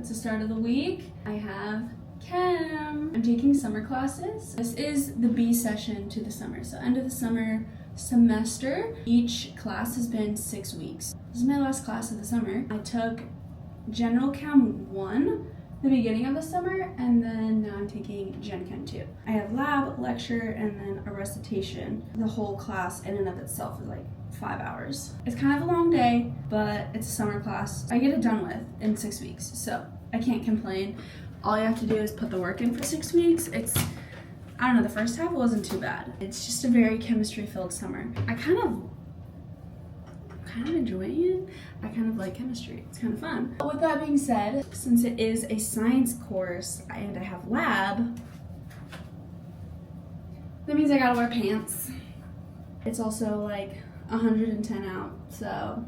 It's the start of the week. I have chem. I'm taking summer classes. This is the B session to the summer. So end of the summer semester. Each class has been 6 weeks. This is my last class of the summer. I took General Chem 1 the beginning of the summer, and then now I'm taking Gen Chem 2. I have lab, lecture, and then a recitation. The whole class in and of itself is like 5 hours. It's kind of a long day, but it's a summer class. I get it done with in 6 weeks, so I can't complain. All you have to do is put the work in for 6 weeks. I don't know, the first half wasn't too bad. It's just a very chemistry-filled summer. I kind of enjoying it. I kind of like chemistry. It's kind of fun. But with that being said, since it is a science course and I have lab, that means I gotta wear pants. It's also like 110 out, so.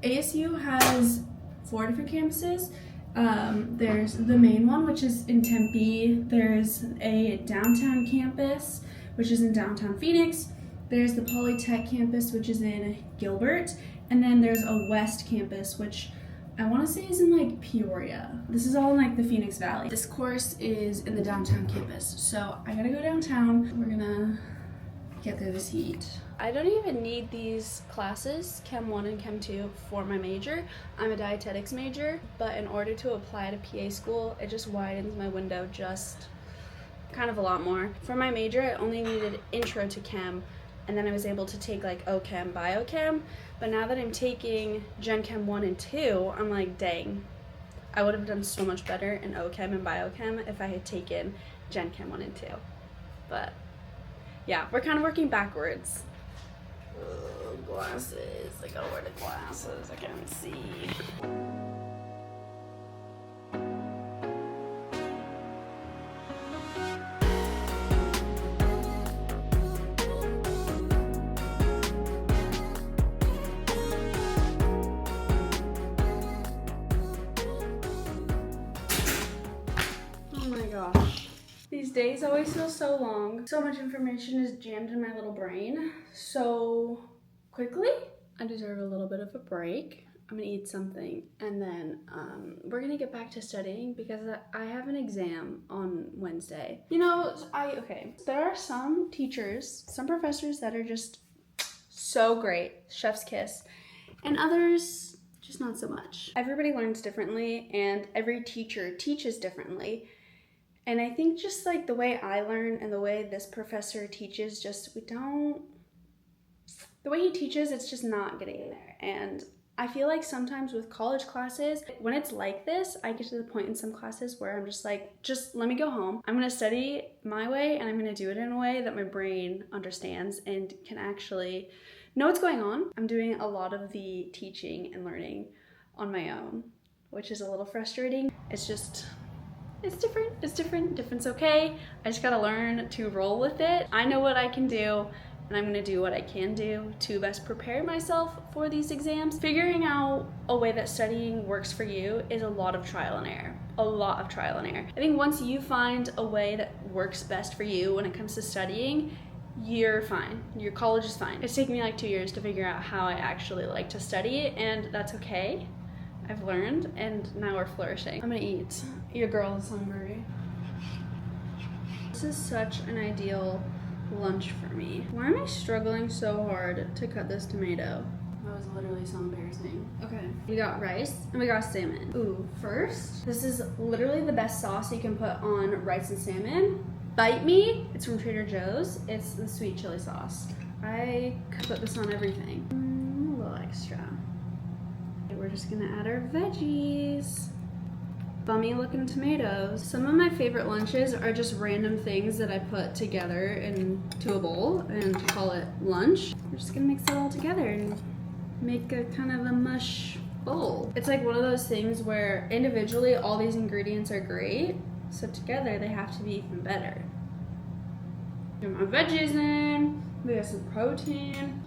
ASU has 4 different campuses. There's the main one, which is in Tempe. There's a downtown campus, which is in downtown Phoenix. There's the Polytech campus, which is in Gilbert. And then there's a West campus, which I want to say is in like Peoria. This is all in like the Phoenix Valley. This course is in the downtown campus. So I gotta go downtown. We're gonna get through this heat. I don't even need these classes, Chem 1 and Chem 2, for my major. I'm a dietetics major, but in order to apply to PA school, it just widens my window just kind of a lot more. For my major, I only needed intro to chem, and then I was able to take like OChem, biochem, but now that I'm taking Gen Chem 1 and 2, I'm like, dang, I would have done so much better in OChem and biochem if I had taken Gen Chem 1 and 2. But yeah, we're kind of working backwards. Glasses, I gotta wear the glasses, I can't see. These days always feel so long. So much information is jammed in my little brain so quickly. I deserve a little bit of a break. I'm gonna eat something and then we're gonna get back to studying because I have an exam on Wednesday. You know, there are some teachers, some professors that are just so great, chef's kiss, and others just not so much. Everybody learns differently and every teacher teaches differently. And I think just like the way I learn and the way this professor teaches, the way he teaches, it's just not getting in there. And I feel like sometimes with college classes, when it's like this, I get to the point in some classes where I'm just like, just let me go home. I'm gonna study my way and I'm gonna do it in a way that my brain understands and can actually know what's going on. I'm doing a lot of the teaching and learning on my own, which is a little frustrating. It's different, different's okay. I just gotta learn to roll with it. I know what I can do, and I'm gonna do what I can do to best prepare myself for these exams. Figuring out a way that studying works for you is a lot of trial and error. I think once you find a way that works best for you when it comes to studying, you're fine. Your college is fine. It's taken me like 2 years to figure out how I actually like to study, and that's okay. I've learned, and now we're flourishing. I'm gonna eat. Your girl is hungry. This is such an ideal lunch for me. Why am I struggling so hard to cut this tomato? That was literally so embarrassing. Okay, we got rice and we got salmon. Ooh, first, this is literally the best sauce you can put on rice and salmon. Bite Me, it's from Trader Joe's. It's the sweet chili sauce. I could put this on everything. A little extra. We're just gonna add our veggies. Bummy looking tomatoes. Some of my favorite lunches are just random things that I put together into a bowl and call it lunch. We're just gonna mix it all together and make a kind of a mush bowl. It's like one of those things where individually all these ingredients are great, so together they have to be even better. Get my veggies in, we got some protein.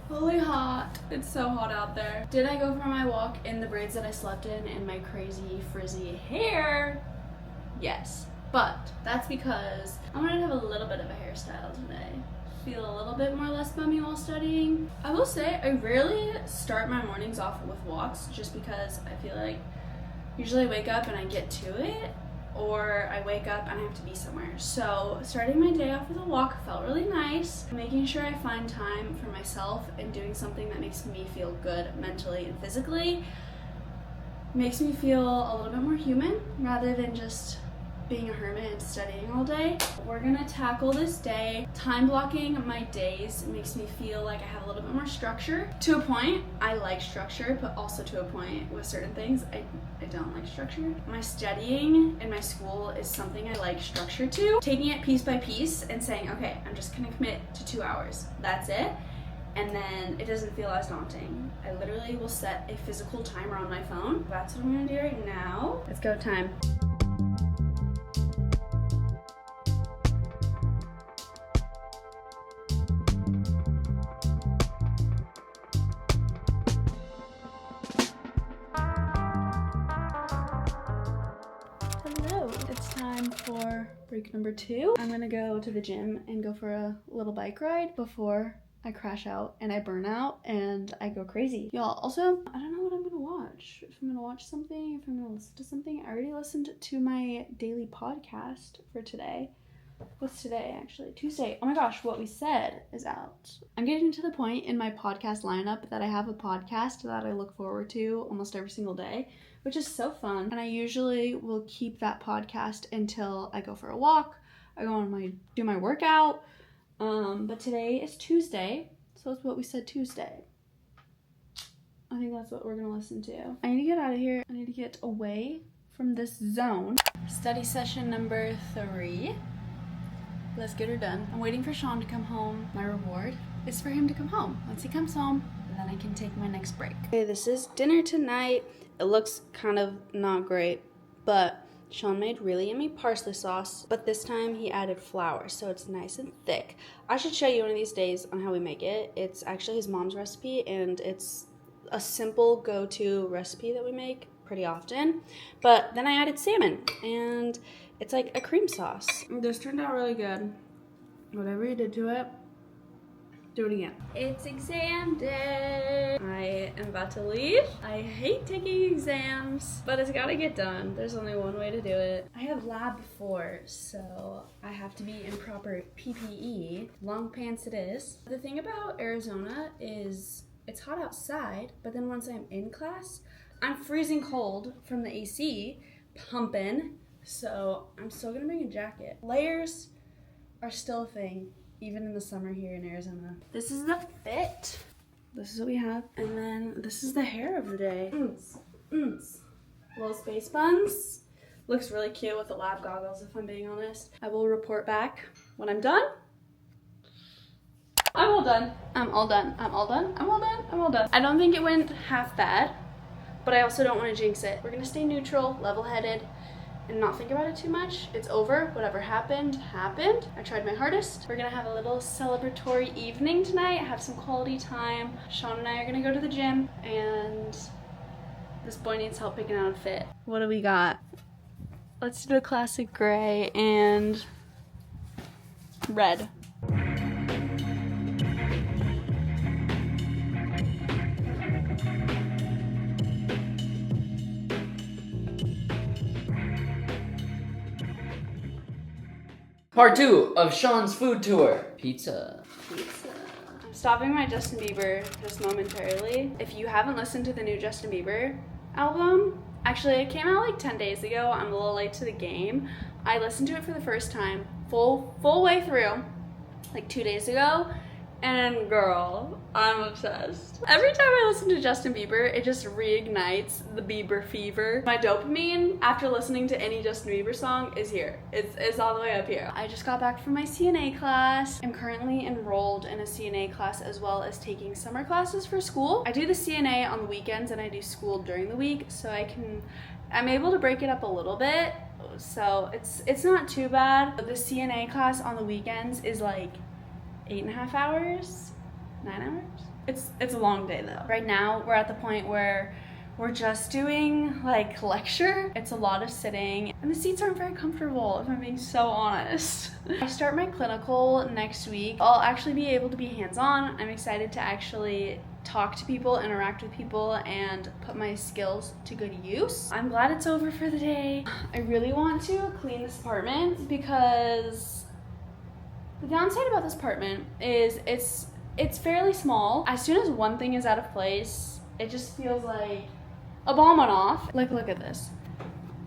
Holy hot. It's so hot out there. Did I go for my walk in the braids that I slept in and my crazy frizzy hair? Yes. But that's because I wanted to have a little bit of a hairstyle today. Feel a little bit more less bummy while studying. I will say I rarely start my mornings off with walks just because I feel like usually I wake up and I get to it, or I wake up and I have to be somewhere. So starting my day off with a walk felt really nice. Making sure I find time for myself and doing something that makes me feel good mentally and physically makes me feel a little bit more human rather than just being a hermit and studying all day. We're gonna tackle this day. Time blocking my days makes me feel like I have a little bit more structure. To a point, I like structure, but also to a point with certain things, I don't like structure. My studying in my school is something I like structure to. Taking it piece by piece and saying, okay, I'm just gonna commit to 2 hours. That's it. And then it doesn't feel as daunting. I literally will set a physical timer on my phone. That's what I'm gonna do right now. Let's go time. Hello, it's time for break number 2. I'm gonna go to the gym and go for a little bike ride before I crash out and I burn out and I go crazy. Y'all, also, I don't know what I'm gonna watch. If I'm gonna watch something, if I'm gonna listen to something. I already listened to my daily podcast for today. What's today, actually? Tuesday. Oh my gosh, What We Said is out. I'm getting to the point in my podcast lineup that I have a podcast that I look forward to almost every single day, which is so fun. And I usually will keep that podcast until I go for a walk, I go on do my workout. But today is Tuesday, so it's What We Said Tuesday. I think that's what we're gonna listen to. I need to get out of here. I need to get away from this zone. Study session number 3. Let's get her done. I'm waiting for Sean to come home. My reward is for him to come home. Once he comes home, then I can take my next break. Okay, this is dinner tonight. It looks kind of not great, but Sean made really yummy parsley sauce, but this time he added flour, so it's nice and thick. I should show you one of these days on how we make it. It's actually his mom's recipe, and it's a simple go-to recipe that we make pretty often. But then I added salmon, and it's like a cream sauce. This turned out really good. Whatever you did to it, do it again. It's exam day. I am about to leave. I hate taking exams, but it's gotta get done. There's only one way to do it. I have lab 4, so I have to be in proper PPE. Long pants it is. The thing about Arizona is it's hot outside, but then once I'm in class, I'm freezing cold from the AC pumping, so I'm still gonna bring a jacket. Layers are still a thing, even in the summer here in Arizona. This is the fit. This is what we have. And then this is the hair of the day. Little space buns. Looks really cute with the lab goggles, if I'm being honest. I will report back when I'm done. I'm all done. I'm all done. I'm all done. I'm all done. I'm all done. I don't think it went half bad, but I also don't want to jinx it. We're gonna stay neutral, level-headed, and not think about it too much. It's over. Whatever happened, happened. I tried my hardest. We're gonna have a little celebratory evening tonight, have some quality time. Sean and I are gonna go to the gym, and this boy needs help picking out a fit. What do we got? Let's do a classic gray and red. Part 2 of Sean's food tour. Pizza. I'm stopping my Justin Bieber just momentarily. If you haven't listened to the new Justin Bieber album, actually it came out like 10 days ago. I'm a little late to the game. I listened to it for the first time, full way through, like 2 days ago. And girl, I'm obsessed. Every time I listen to Justin Bieber, it just reignites the Bieber fever. My dopamine after listening to any Justin Bieber song is here. It's all the way up here. I just got back from my CNA class. I'm currently enrolled in a CNA class as well as taking summer classes for school. I do the CNA on the weekends and I do school during the week, so I'm able to break it up a little bit. So it's not too bad. The CNA class on the weekends is like 8.5 hours, 9 hours? It's a long day though. Right now we're at the point where we're just doing like lecture. It's a lot of sitting and the seats aren't very comfortable, if I'm being so honest. I start my clinical next week. I'll actually be able to be hands-on. I'm excited to actually talk to people, interact with people, and put my skills to good use. I'm glad it's over for the day. I really want to clean this apartment because the downside about this apartment is it's fairly small. As soon as one thing is out of place, it just feels like a bomb went off. Like, look at this.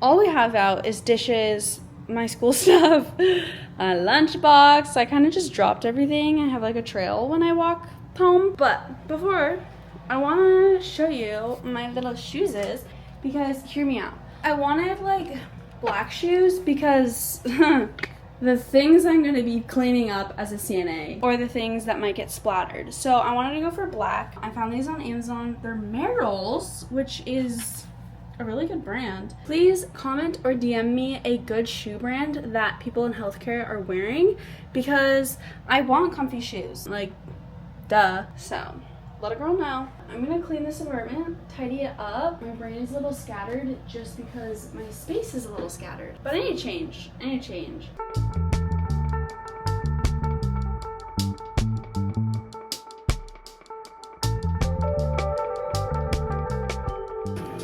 All we have out is dishes, my school stuff, a lunchbox. I kind of just dropped everything. I have like a trail when I walk home. But before, I want to show you my little shoes because, hear me out. I wanted like black shoes because the things I'm going to be cleaning up as a CNA, or the things that might get splattered. So I wanted to go for black. I found these on Amazon. They're Merrell's, which is a really good brand. Please comment or DM me a good shoe brand that people in healthcare are wearing because I want comfy shoes. Like, duh. So, let a girl know. I'm gonna clean this apartment, tidy it up. My brain is a little scattered just because my space is a little scattered. But I need to change. I need to change.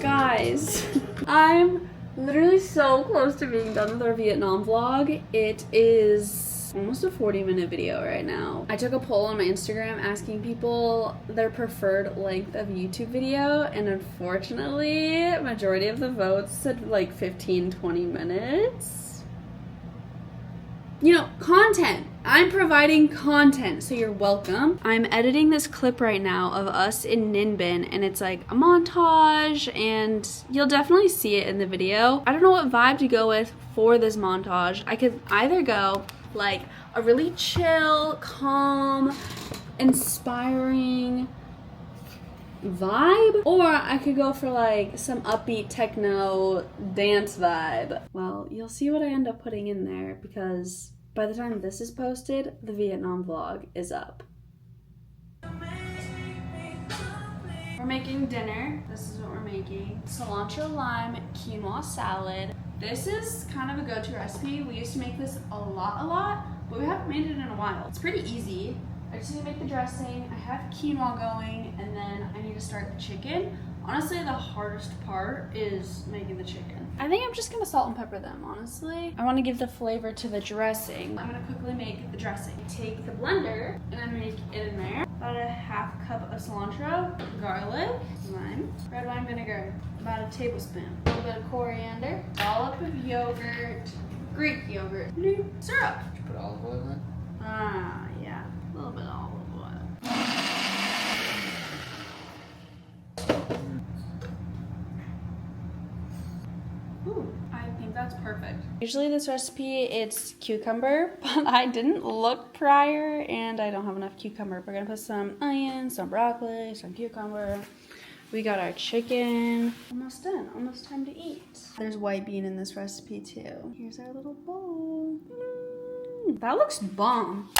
Guys, I'm literally so close to being done with our Vietnam vlog. It is almost a 40-minute video right now. I took a poll on my Instagram asking people their preferred length of YouTube video, and unfortunately, majority of the votes said like 15-20 minutes. You know, content. I'm providing content, so you're welcome. I'm editing this clip right now of us in Ninh Binh, and it's like a montage, and you'll definitely see it in the video. I don't know what vibe to go with for this montage. I could either go like a really chill, calm, inspiring vibe, or I could go for like some upbeat techno dance vibe. Well, you'll see what I end up putting in there because by the time this is posted, the Vietnam vlog is up. We're making dinner. This is what we're making. Cilantro lime quinoa salad. This is kind of a go-to recipe. We used to make this a lot, but we haven't made it in a while. It's pretty easy. I just need to make the dressing. I have quinoa going, and then I need to start the chicken. Honestly, the hardest part is making the chicken. I think I'm just gonna salt and pepper them, honestly. I wanna give the flavor to the dressing. I'm gonna quickly make the dressing. Take the blender, and I make it in there. About a half cup of cilantro, garlic, lime, red wine vinegar, about a tablespoon. A little bit of coriander, dollop of yogurt, Greek yogurt, syrup. Did you put olive oil in? Ah, yeah, a little bit of olive oil. Ooh, I think that's perfect. Usually this recipe, it's cucumber, but I didn't look prior and I don't have enough cucumber. We're gonna put some onion, some broccoli, some cucumber. We got our chicken. Almost done, almost time to eat. There's white bean in this recipe too. Here's our little bowl. That looks bomb.